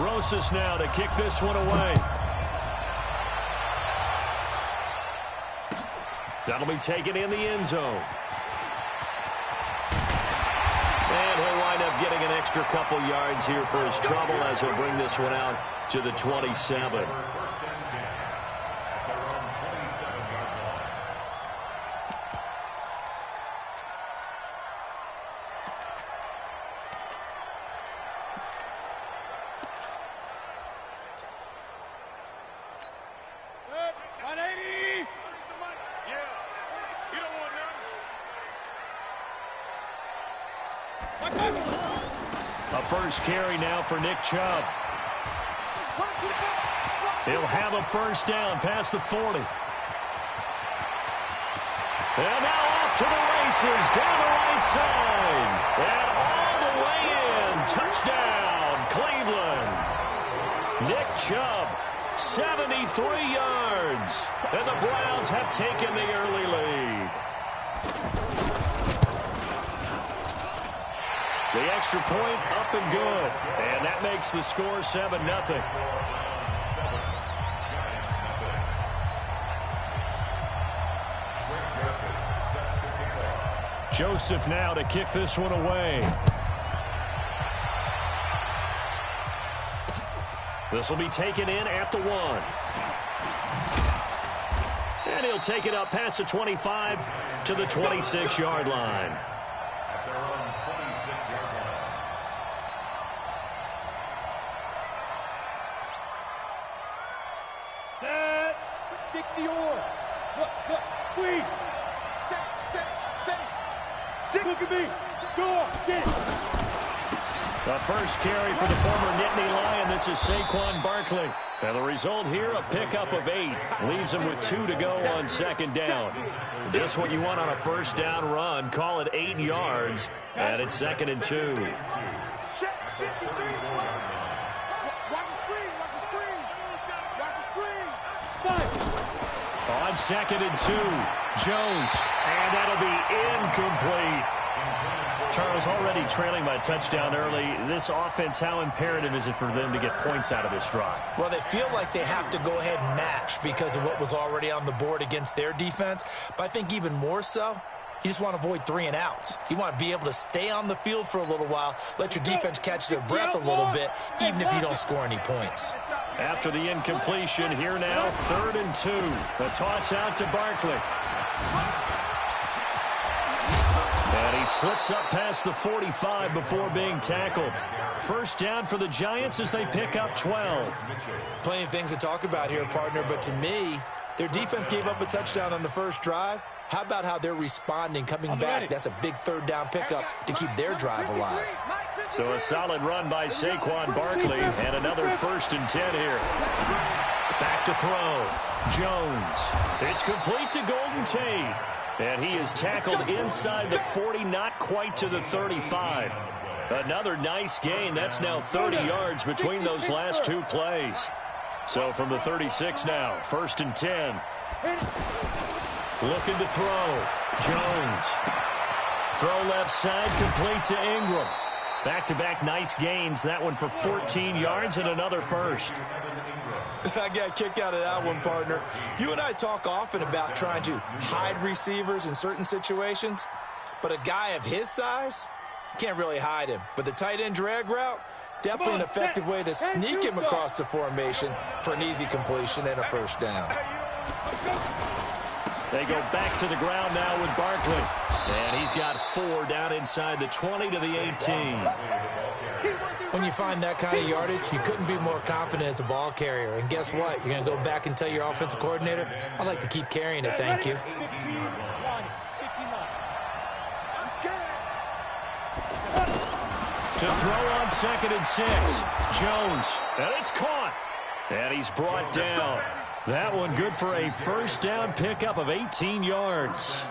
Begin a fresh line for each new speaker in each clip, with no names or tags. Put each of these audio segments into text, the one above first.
Rosas now to kick this one away. That'll be taken in the end zone. And he'll wind up getting an extra couple yards here for his trouble as he'll bring this one out to the 27. A first carry now for Nick Chubb. He'll have a first down past the 40. And now off to the races down the right side. And all the way in. Touchdown, Cleveland. Nick Chubb, 73 yards. And the Browns have taken the early lead. The extra point up and good. And that makes the score 7-0. Joseph now to kick this one away. This will be taken in at the 1. And he'll take it up past the 25 to the 26-yard line.
Set. 60 or. Look. Squeeze. Set. Look at me. Go. Get it.
The first carry for the former Nittany Lion. This is Saquon Barkley. And the result here, a pickup of 8. Leaves him with 2 to go on second down. Just what you want on a first down run. Call it 8 yards. And it's 2nd and 2.
Check. 53. Watch the screen.
On 2nd and 2, Jones. And that'll be incomplete. Charles, already trailing by a touchdown early. This offense, how imperative is it for them to get points out of this drive?
Well, they feel like they have to go ahead and match because of what was already on the board against their defense. But I think even more so, you just want to avoid 3 and outs. You want to be able to stay on the field for a little while, let your defense catch their breath a little bit, even if you don't score any points.
After the incompletion, here now, 3rd and 2. The toss out to Barkley. And he slips up past the 45 before being tackled. First down for the Giants as they pick up 12.
Plenty of things to talk about here, partner, but to me, their defense gave up a touchdown on the first drive. How about how they're responding, coming back? That's a big 3rd down pickup to keep their drive alive.
So a solid run by Saquon Barkley and another 1st and 10 here. Back to throw. Jones. It's complete to Golden Tate. And he is tackled inside the 40, not quite to the 35. Another nice gain. That's now 30 yards between those last 2 plays. So from the 36 now, 1st and 10. Looking to throw. Jones. Throw left side, complete to Ingram. Back-to-back nice gains. That one for 14 yards and another first.
I got a kick out of that one, partner. You and I talk often about trying to hide receivers in certain situations, but a guy of his size, can't really hide him. But the tight end drag route, definitely an effective way to sneak him across the formation for an easy completion and a first down.
They go back to the ground now with Barkley. And he's got 4 down inside the 20 to the 18.
When you find that kind of yardage, you couldn't be more confident as a ball carrier. And guess what? You're going to go back and tell your offensive coordinator, I'd like to keep carrying it, thank you.
To throw on 2nd and 6. Jones. And it's caught. And he's brought down. That one good for a first down pickup of 18 yards.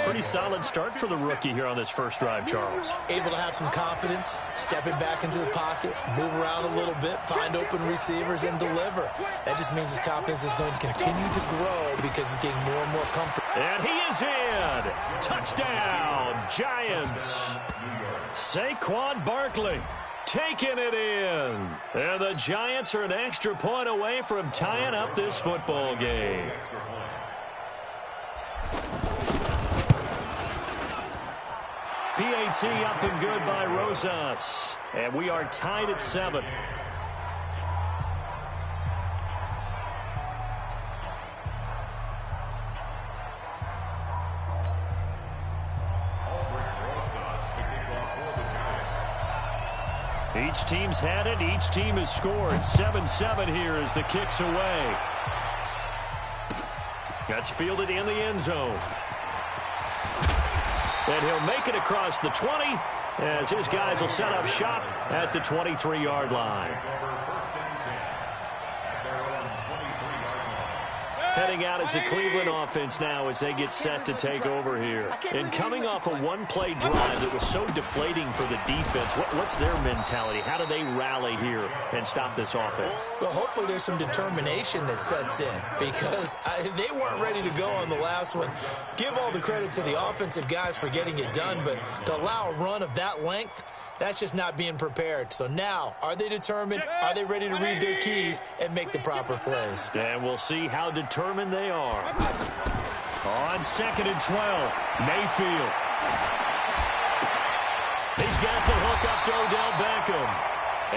Pretty solid start for the rookie here on this first drive, Charles.
Able to have some confidence, stepping back into the pocket, move around a little bit, find open receivers, and deliver. That just means his confidence is going to continue to grow because he's getting more and more comfortable.
And he is in. Touchdown, Giants. Saquon Barkley. taking it in. And the Giants are an extra point away from tying up this football game. PAT up and good by Rosas. And we are tied at 7. Each team's had it. Each team has scored. 7-7 here as the kick's away. That's fielded in the end zone. And he'll make it across the 20 as his guys will set up shop at the 23-yard line. Heading out as the Cleveland offense now as they get set to take over here. And coming off a one-play drive that was so deflating for the defense, what's their mentality? How do they rally here and stop this offense?
Well, hopefully there's some determination that sets in because they weren't ready to go on the last one. Give all the credit to the offensive guys for getting it done, but to allow a run of that length, that's just not being prepared. So now, are they determined? Are they ready to read their keys and make the proper plays?
And we'll see how determined they are. On 2nd and 12, Mayfield. He's got the hook up to Odell Beckham.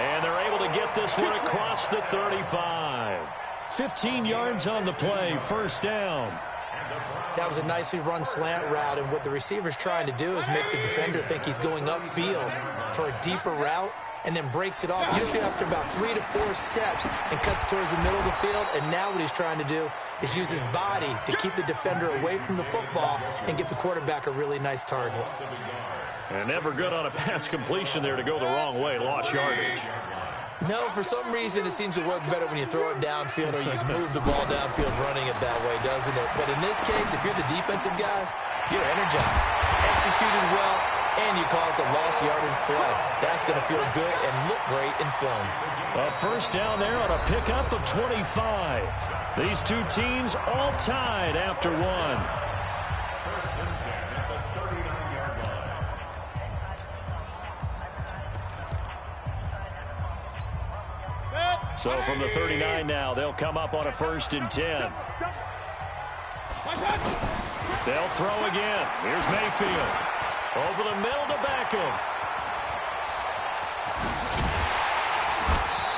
And they're able to get this one across the 35. 15 yards on the play, first down.
That was a nicely run slant route, and what the receiver's trying to do is make the defender think he's going upfield for a deeper route and then breaks it off, usually after about 3 to 4 steps, and cuts towards the middle of the field. And now what he's trying to do is use his body to keep the defender away from the football and give the quarterback a really nice target.
And never good on a pass completion there to go the wrong way, lost yardage.
No, for some reason it seems to work better when you throw it downfield or you can move the ball downfield running it that way, doesn't it? But in this case, if you're the defensive guys, you're energized, executed well, and you caused a lost yardage play. That's going to feel good and look great in film.
A first down there on a pickup of 25. These two teams all tied after one. So from the 39 now, they'll come up on a 1st and 10. They'll throw again. Here's Mayfield. Over the middle to Beckham.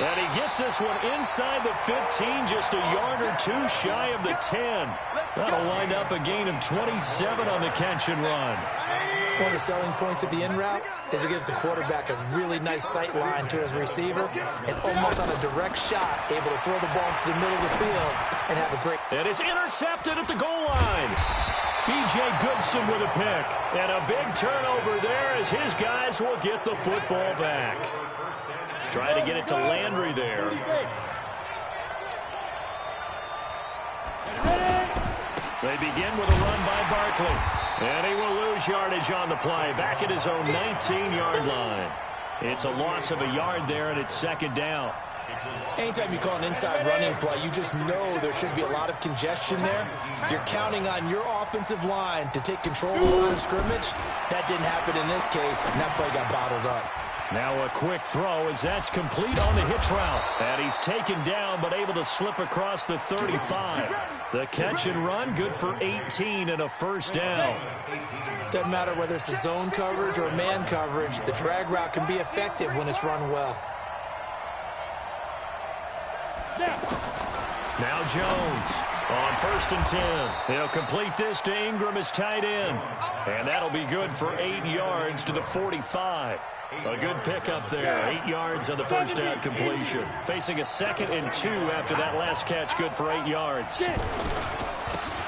And he gets this one inside the 15, just a yard or two shy of the 10. That'll wind up a gain of 27 on the catch and run.
One of the selling points of the in route is it gives the quarterback a really nice sight line to his receiver and almost on a direct shot able to throw the ball into the middle of the field and have a great...
And it's intercepted at the goal line. B.J. Goodson with a pick. And a big turnover there as his guys will get the football back. Trying to get it to Landry there. They begin with a run by Barkley. And he will lose yardage on the play. Back at his own 19-yard line. It's a loss of a yard there, and it's 2nd down.
Anytime you call an inside running play, you just know there should be a lot of congestion there. You're counting on your offensive line to take control of the line of scrimmage. That didn't happen in this case, and that play got bottled up.
Now a quick throw as that's complete on the hitch route. And he's taken down but able to slip across the 35. The catch and run good for 18 and a first down.
Doesn't matter whether it's a zone coverage or a man coverage. The drag route can be effective when it's run well.
Now Jones on 1st and 10. He'll complete this to Ingram as tight end. And that'll be good for 8 yards to the 45. A good pickup there. 8 yards on the first down completion. Facing a 2nd and 2 after that last catch. Good for 8 yards.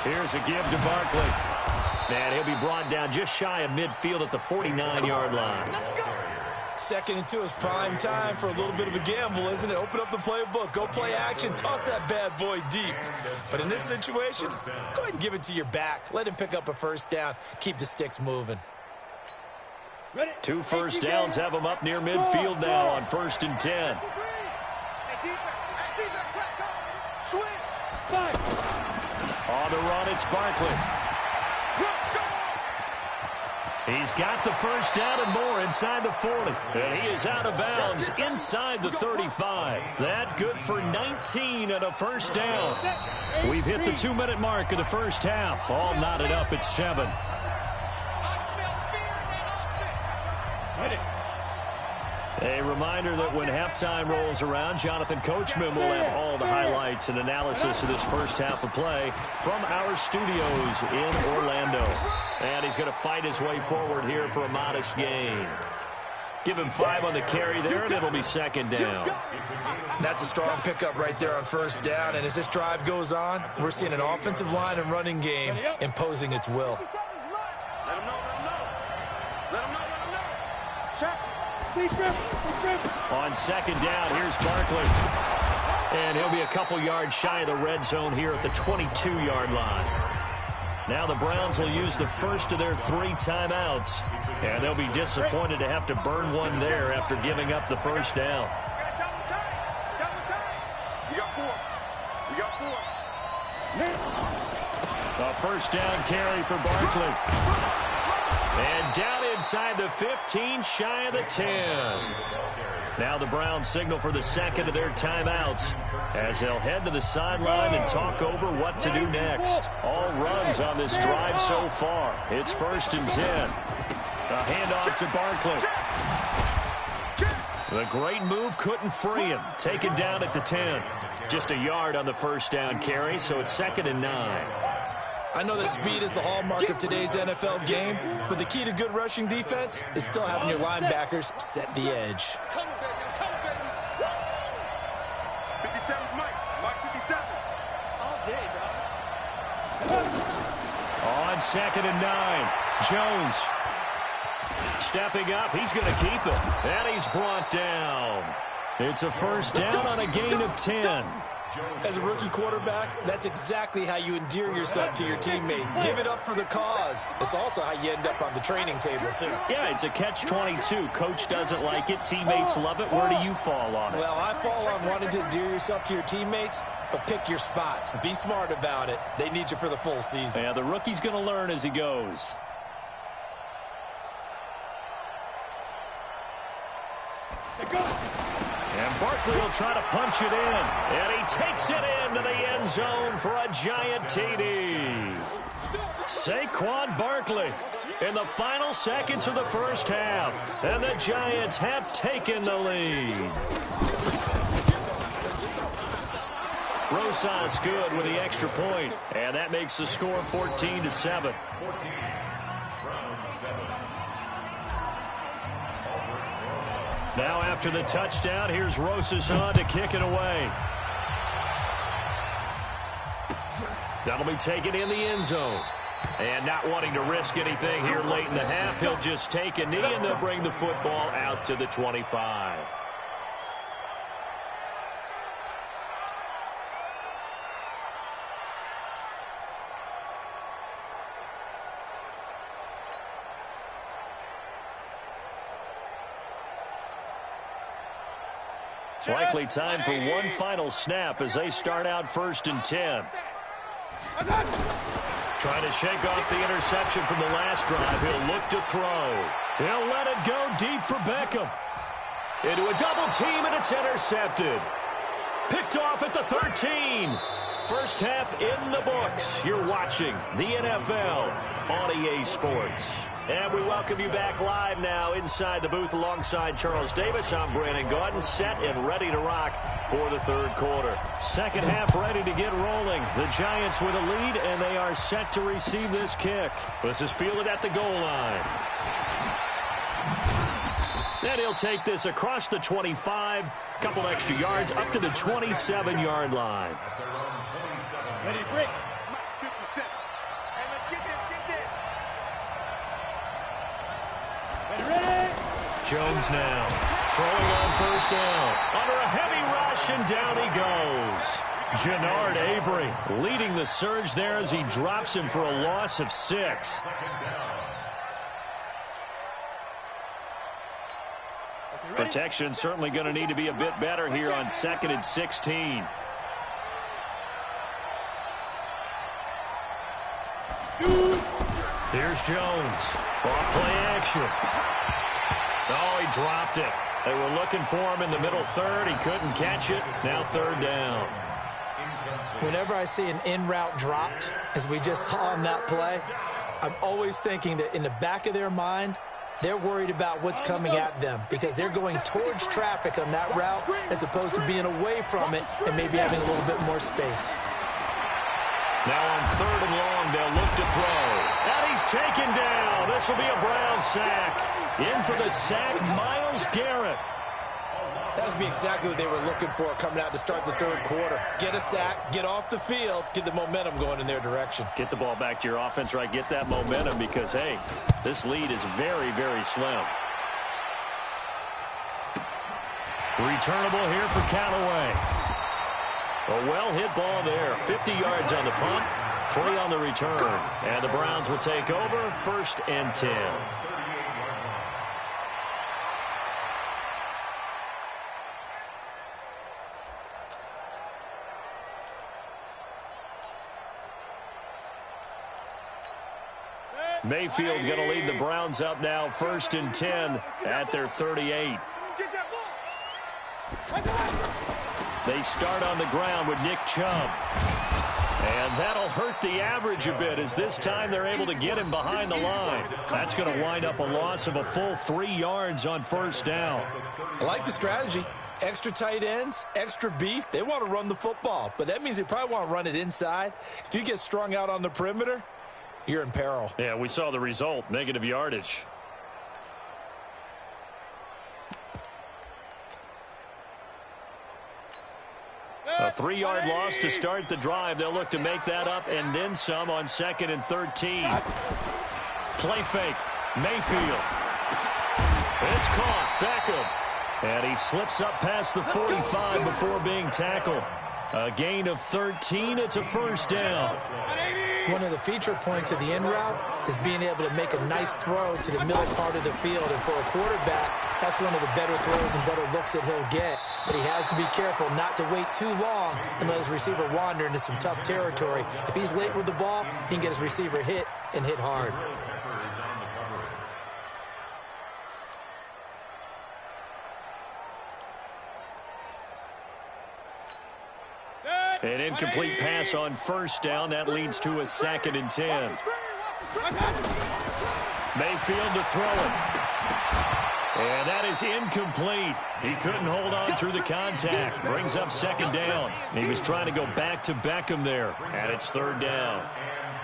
Here's a give to Barkley. And he'll be brought down just shy of midfield at the 49-yard line.
2nd and 2 is prime time for a little bit of a gamble, isn't it? Open up the playbook. Go play action. Toss that bad boy deep. But in this situation, go ahead and give it to your back. Let him pick up a first down. Keep the sticks moving.
2 first downs have them up near midfield now on 1st and 10. On the run, it's Barkley. He's got the first down and more inside the 40. And he is out of bounds inside the 35. That good for 19 and a first down. We've hit the 2-minute mark of the first half. All knotted up at 7. A reminder that when halftime rolls around, Jonathan Coachman will have all the highlights and analysis of this first half of play from our studios in Orlando. And he's going to fight his way forward here for a modest gain. Give him 5 on the carry there, and it'll be second down.
That's a strong pickup right there on first down. And as this drive goes on, we're seeing an offensive line and running game imposing its will.
Let him know. Let him know. Check.
On second down, here's Barkley. And he'll be a couple yards shy of the red zone here at the 22-yard line. Now the Browns will use the first of their 3 timeouts. And they'll be disappointed to have to burn one there after giving up the first down.
We got 4.
A first down carry for Barkley. And down inside the 15, shy of the 10. Now the Browns signal for the second of their timeouts as they'll head to the sideline and talk over what to do next. All runs on this drive so far. It's 1st and 10. A handoff to Barkley. The great move couldn't free him. Taken down at the 10. Just a yard on the first down carry, so it's 2nd and 9.
I know that speed is the hallmark of today's NFL game, but the key to good rushing defense is still having your linebackers set the edge.
Come, baby. 57's Mike 57. All day, dog.
On 2nd and 9, Jones. Stepping up, he's going to keep it. And he's brought down. It's a first down on a gain of 10.
As a rookie quarterback, that's exactly how you endear yourself to your teammates. Give it up for the cause. It's also how you end up on the training table, too.
Yeah, it's a catch-22. Coach doesn't like it. Teammates love it. Where do you fall on it?
Well, I fall on wanting to endear yourself to your teammates, but pick your spots. Be smart about it. They need you for the full season.
Yeah, the rookie's going to learn as he goes. And Barkley will try to punch it in. And he takes it into the end zone for a giant TD. Saquon Barkley in the final seconds of the first half. And the Giants have taken the lead. Rosas good with the extra point. And that makes the score 14-7. Now after the touchdown, here's Rosas on to kick it away. That'll be taken in the end zone. And not wanting to risk anything here late in the half, he'll just take a knee and they'll bring the football out to the 25. Likely time for one final snap as they start out 1st and 10. Trying to shake off the interception from the last drive. He'll look to throw. He'll let it go deep for Beckham. Into a double team, and it's intercepted. Picked off at the 13. First half in the books. You're watching the NFL on EA Sports. And we welcome you back live now inside the booth alongside Charles Davis. I'm Brandon Gaudin, set and ready to rock for the third quarter. Second half ready to get rolling. The Giants with a lead, and they are set to receive this kick. This is fielded at the goal line. Then he'll take this across the 25, couple extra yards up to the 27-yard line.
Ready, break. 57. Hey, let's get this. Ready?
Jones now throwing on first down. Under a heavy rush, and down he goes. Jannard Avery leading the surge there as he drops him for a loss of 6. Protection certainly going to need to be a bit better here on 2nd and 16. Here's Jones. Off play action. Oh, he dropped it. They were looking for him in the middle third. He couldn't catch it. Now third down.
Whenever I see an in-route dropped, as we just saw on that play, I'm always thinking that in the back of their mind, they're worried about what's coming at them because they're going towards traffic on that route as opposed to being away from it and maybe having a little bit more space.
Now on third and long, they'll look to throw. And he's taken down. This will be a Brown sack. In for the sack, Myles Garrett.
That would be exactly what they were looking for coming out to start the third quarter. Get a sack, get off the field, get the momentum going in their direction.
Get the ball back to your offense, right? Get that momentum because, hey, this lead is very, very slim. Returnable here for Callaway. A well-hit ball there. 50 yards on the punt, 3 on the return. And the Browns will take over, 1st and 10. Mayfield going to lead the Browns up now, 1st and 10 at their 38. They start on the ground with Nick Chubb. And that'll hurt the average a bit as this time they're able to get him behind the line. That's going to wind up a loss of a full 3 yards on 1st down.
I like the strategy. Extra tight ends, extra beef. They want to run the football, but that means they probably want to run it inside. If you get strung out on the perimeter, you're in peril.
Yeah, we saw the result, negative yardage. A 3-yard loss to start the drive. They'll look to make that up and then some on 2nd and 13. Play fake. Mayfield. It's caught. Beckham. And he slips up past the 45 before being tackled. A gain of 13. It's a 1st down.
One of the feature points of the in route is being able to make a nice throw to the middle part of the field. And for a quarterback, that's one of the better throws and better looks that he'll get. But he has to be careful not to wait too long and let his receiver wander into some tough territory. If he's late with the ball, he can get his receiver hit and hit hard.
An incomplete pass on 1st down. That leads to a 2nd and 10. Mayfield to throw it. And that is incomplete. He couldn't hold on through the contact. Brings up 2nd down. He was trying to go back to Beckham there. And it's 3rd down.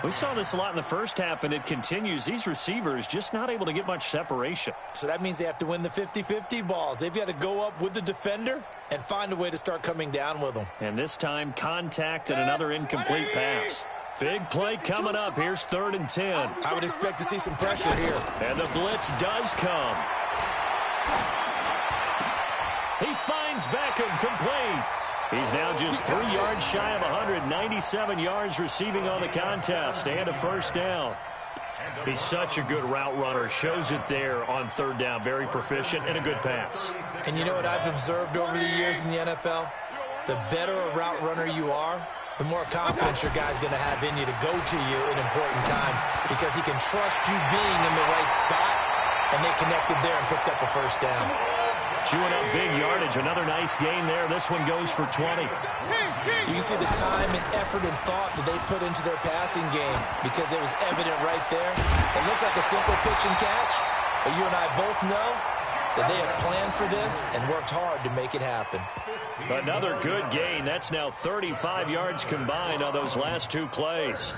We saw this a lot in the first half, and it continues. These receivers just not able to get much separation.
So that means they have to win the 50-50 balls. They've got to go up with the defender and find a way to start coming down with them.
And this time, contact and another incomplete pass. Big play coming up. Here's 3rd and 10.
I would expect to see some pressure here.
And the blitz does come. He finds Beckham complete. He's now just 3 yards shy of 197 yards receiving on the contest and a 1st down. He's such a good route runner. Shows it there on 3rd down. Very proficient and a good pass.
And you know what I've observed over the years in the NFL? The better a route runner you are, the more confidence your guy's going to have in you to go to you in important times because he can trust you being in the right spot, and they connected there and picked up a 1st down.
Chewing up big yardage. Another nice gain there. This one goes for 20.
You can see the time and effort and thought that they put into their passing game because it was evident right there. It looks like a simple pitch and catch, but you and I both know that they have planned for this and worked hard to make it happen.
Another good gain. That's now 35 yards combined on those last 2 plays.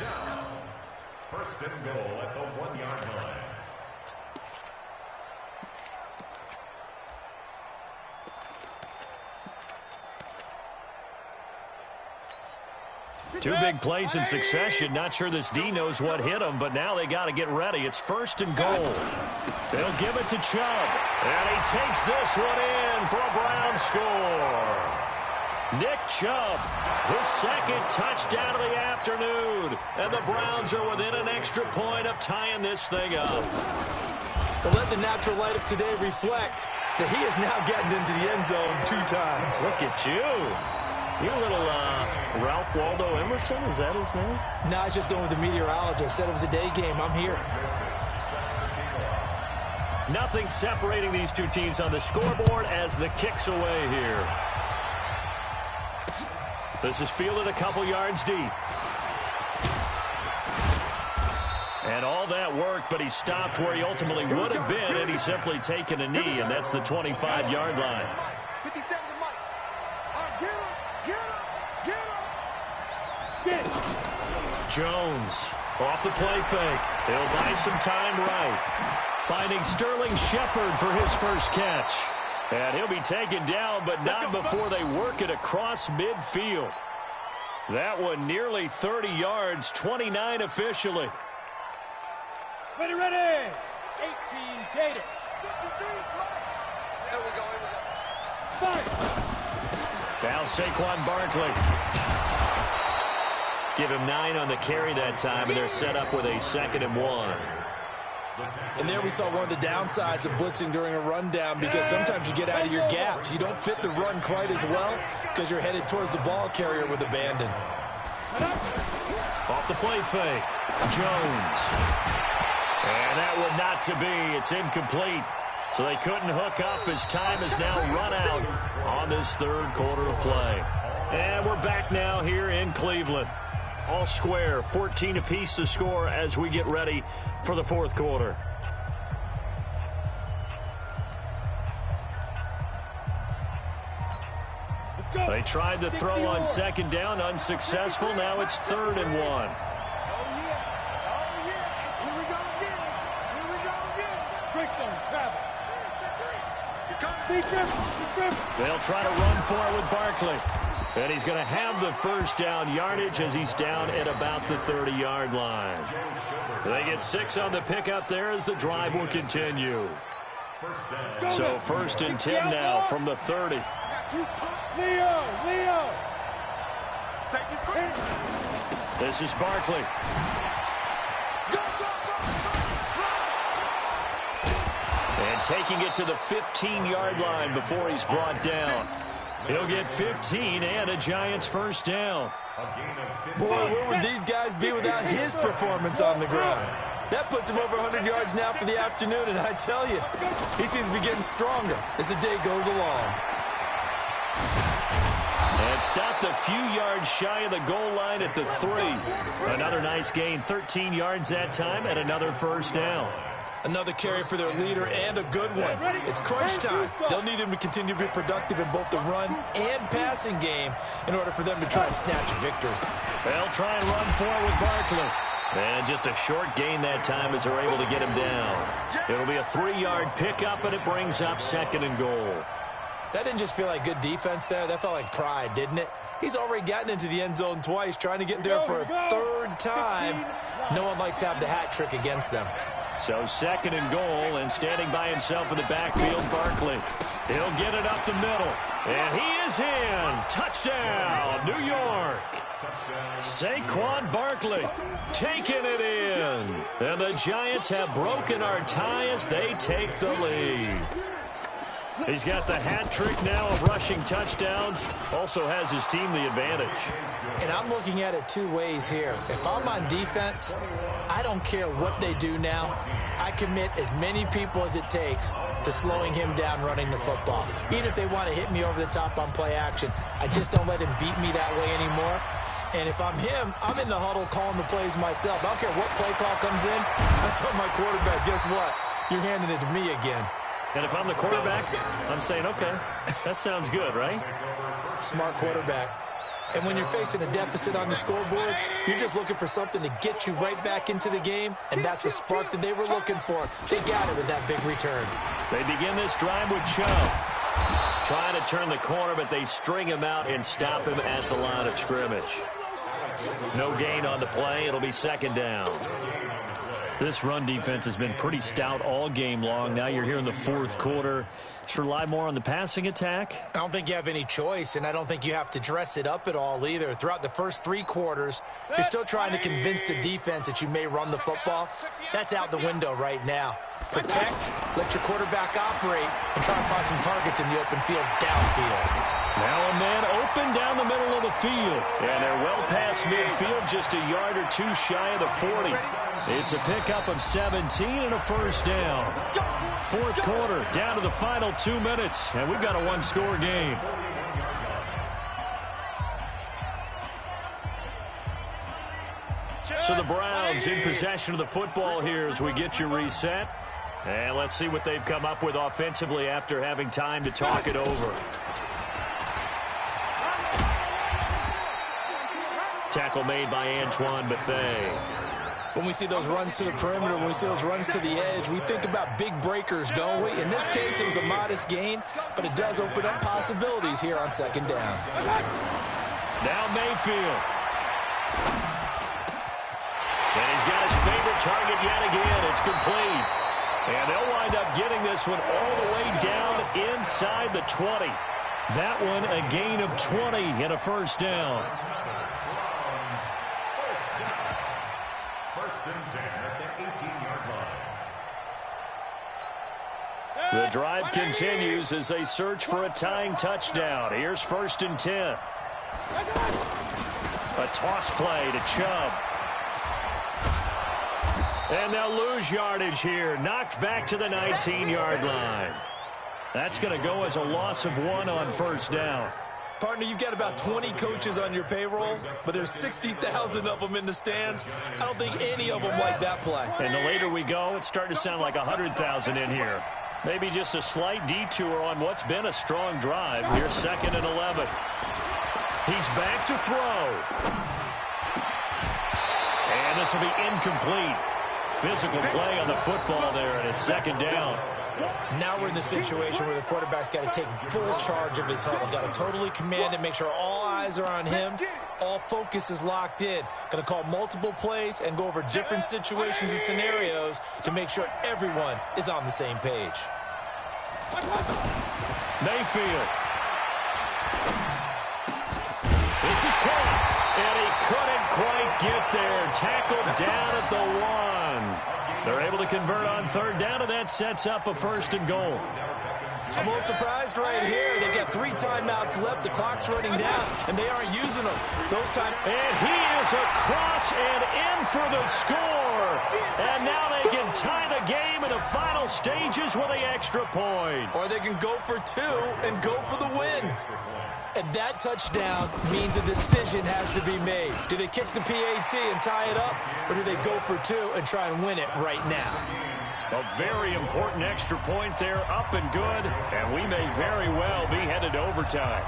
1st and goal at the 1-yard line.
Two big plays in succession. Not sure this D knows what hit him, but now they got to get ready. It's 1st and goal. They'll give it to Chubb. And he takes this one in for a Brown score. Nick Chubb, his 2nd touchdown of the afternoon. And the Browns are within an extra point of tying this thing up.
Well, let the natural light of today reflect that he has now gotten into the end zone 2 times.
Look at you. You a little Ralph Waldo Emerson? Is that his name?
No, I was just going with the meteorologist. Said it was a day game. I'm here.
Nothing separating these two teams on the scoreboard as the kick's away here. This is fielded a couple yards deep. And all that worked, but he stopped where he ultimately would have been, and he's simply taken a knee, and that's the 25-yard line. Jones off the play fake. He'll buy some time right. Finding Sterling Shepard for his first catch. And he'll be taken down, but not before they work it across midfield. That one nearly 30 yards, 29 officially.
Ready, ready. 18, Gator.
Here we go.
Fight.
Now Saquon Barkley. Give him 9 on the carry that time, and they're set up with a 2nd and 1.
And there we saw one of the downsides of blitzing during a rundown, because sometimes you get out of your gaps. You don't fit the run quite as well because you're headed towards the ball carrier with abandon.
Off the play fake. Jones. And that one not to be. It's incomplete. So they couldn't hook up as time has now run out on this third quarter of play. And we're back now here in Cleveland. All square, 14 apiece to score as we get ready for the fourth quarter. They tried to throw on 2nd down, unsuccessful. Now it's 3rd and 1.
Oh, yeah. Here we go again.
They'll try to run for it with Barkley. And he's going to have the first down yardage as he's down at about the 30-yard line. They get 6 on the pickup there as the drive will continue. So 1st and 10 now from the 30.
Leo.
This is Barkley. And taking it to the 15-yard line before he's brought down. He'll get 15 and a Giants first down.
Boy, where would these guys be without his performance on the ground? That puts him over 100 yards now for the afternoon, and I tell you, he seems to be getting stronger as the day goes along.
And stopped a few yards shy of the goal line at the 3. Another nice gain, 13 yards that time, and another first down.
Another carry for their leader, and a good one. It's crunch time. They'll need him to continue to be productive in both the run and passing game in order for them to try and snatch a victory.
They'll try and run for it with Barkley. And just a short gain that time as they're able to get him down. It'll be a 3-yard pickup, and it brings up 2nd and goal.
That didn't just feel like good defense there. That felt like pride, didn't it? He's already gotten into the end zone twice, trying to get there for a 3rd time. No one likes to have the hat trick against them.
So 2nd and goal, and standing by himself in the backfield, Barkley. He'll get it up the middle. And he is in. Touchdown, New York. Saquon Barkley taking it in. And the Giants have broken our tie as they take the lead. He's got the hat trick now of rushing touchdowns. Also has his team the advantage.
And I'm looking at it 2 ways here. If I'm on defense, I don't care what they do now. I commit as many people as it takes to slowing him down running the football. Even if they want to hit me over the top on play action, I just don't let him beat me that way anymore. And if I'm him, I'm in the huddle calling the plays myself. I don't care what play call comes in. I tell my quarterback, guess what? You're handing it to me again.
And if I'm the quarterback, I'm saying, okay, that sounds good, right?
Smart quarterback. And when you're facing a deficit on the scoreboard, you're just looking for something to get you right back into the game, and that's the spark that they were looking for. They got it with that big return.
They begin this drive with Chubb. Trying to turn the corner, but they string him out and stop him at the line of scrimmage. No gain on the play. It'll be 2nd down. This run defense has been pretty stout all game long. Now you're here in the 4th quarter. Should rely more on the passing attack?
I don't think you have any choice, and I don't think you have to dress it up at all either. Throughout the first 3 quarters, you're still trying to convince the defense that you may run the football. That's out the window right now. Protect, let your quarterback operate, and try to find some targets in the open field downfield.
Now a man open down the middle of the field. And they're well past midfield, just a yard or two shy of the 40. It's a pickup of 17 and a first down. Fourth quarter, down to the final 2 minutes, and we've got a one-score game. So the Browns in possession of the football here as we get you reset. And let's see what they've come up with offensively after having time to talk it over. Tackle made by Antoine Bethea.
When we see those runs to the perimeter, when we see those runs to the edge, we think about big breakers, don't we? In this case, it was a modest gain, but it does open up possibilities here on second down.
Now Mayfield. And he's got his favorite target yet again. It's complete. And they'll wind up getting this one all the way down inside the 20. That one a gain of 20 and a first down.
First and 10 at the 18-yard line.
The drive continues as they search for a tying touchdown. Here's first and 10. A toss play to Chubb. And they'll lose yardage here. Knocked back to the 19-yard line. That's going to go as a loss of 1 on first down.
Partner, you've got about 20 coaches on your payroll, but there's 60,000 of them in the stands. I don't think any of them like that play.
And the later we go, it's starting to sound like 100,000 in here. Maybe just a slight detour on what's been a strong drive. Here's second and 11. He's back to throw. And this will be incomplete. Physical play on the football there, and it's second down.
Now we're in the situation where the quarterback's got to take full charge of his huddle. Got to totally command it, make sure all eyes are on him. All focus is locked in. Going to call multiple plays and go over different situations and scenarios to make sure everyone is on the same page.
Mayfield. This is caught, and he couldn't quite get there. Tackled down at the 1. They're able to convert on third down, and that sets up a first and goal.
I'm a little surprised right here. They've got 3 timeouts left. The clock's running down, and they aren't using them. Those time.
And he is across and in for the score. And now they can tie the game in the final stages with an extra point.
Or they can go for 2 and go for the win. And that touchdown means a decision has to be made. Do they kick the PAT and tie it up, or do they go for 2 and try and win it right now?
A very important extra point there, up and good, and we may very well be headed to overtime.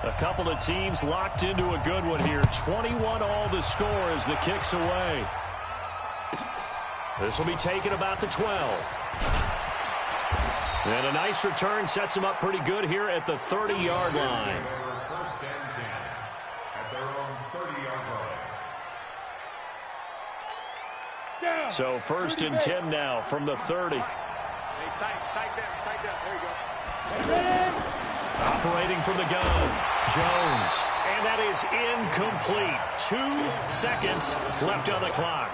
A couple of teams locked into a good one here. 21 all the score as the kick's away. This will be taken about the 12. And a nice return sets him up pretty good here at the 30-yard line.
First and 10 at their own 30-yard line.
So first and 10 now from the 30.
Hey, tight down. There you go.
Operating from the gun, Jones. And that is incomplete. 2 seconds left on the clock.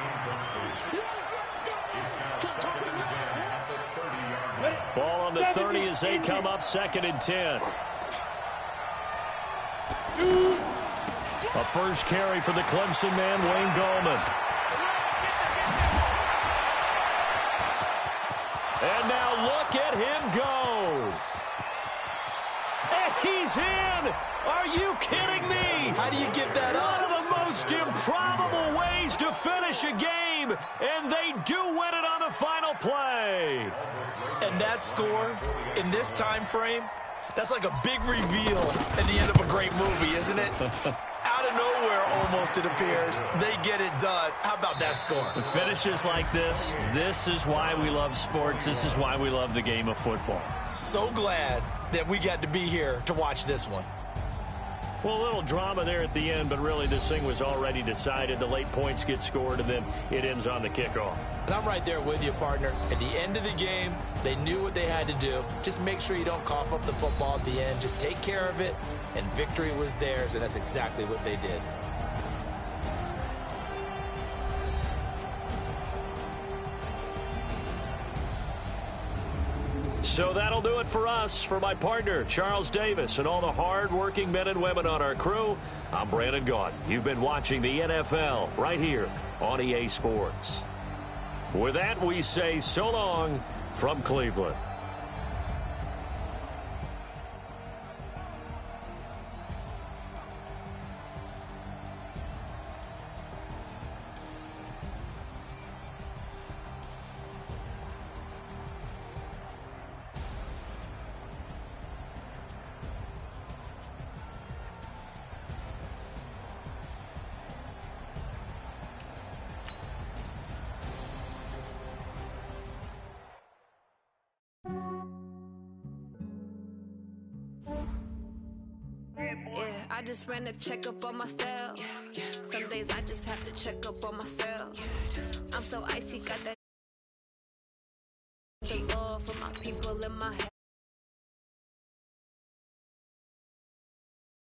Ball on the 30 as they come up second and 10. A first carry for the Clemson man, Wayne Gallman. And now look at him go. And he's in. Are you kidding me?
How do you give that up?
One of the most improbable ways to finish a game, and they do win it on the final play.
And that score, in this time frame, that's like a big reveal at the end of a great movie, isn't it? Out of nowhere, almost, it appears. They get it done. How about that score?
The finishes like this is why we love sports. This is why we love the game of football.
So glad that we got to be here to watch this one.
Well, a little drama there at the end, but really this thing was already decided. The late points get scored, and then it ends on the kickoff.
And I'm right there with you, partner. At the end of the game, they knew what they had to do. Just make sure you don't cough up the football at the end. Just take care of it, and victory was theirs, and that's exactly what they did.
So that'll do it for us. For my partner, Charles Davis, and all the hard-working men and women on our crew, I'm Brandon Gaudin. You've been watching the NFL right here on EA Sports. With that, we say so long from Cleveland.
I just ran a checkup on myself. Some days I just have to check up on myself. I'm so icy, got that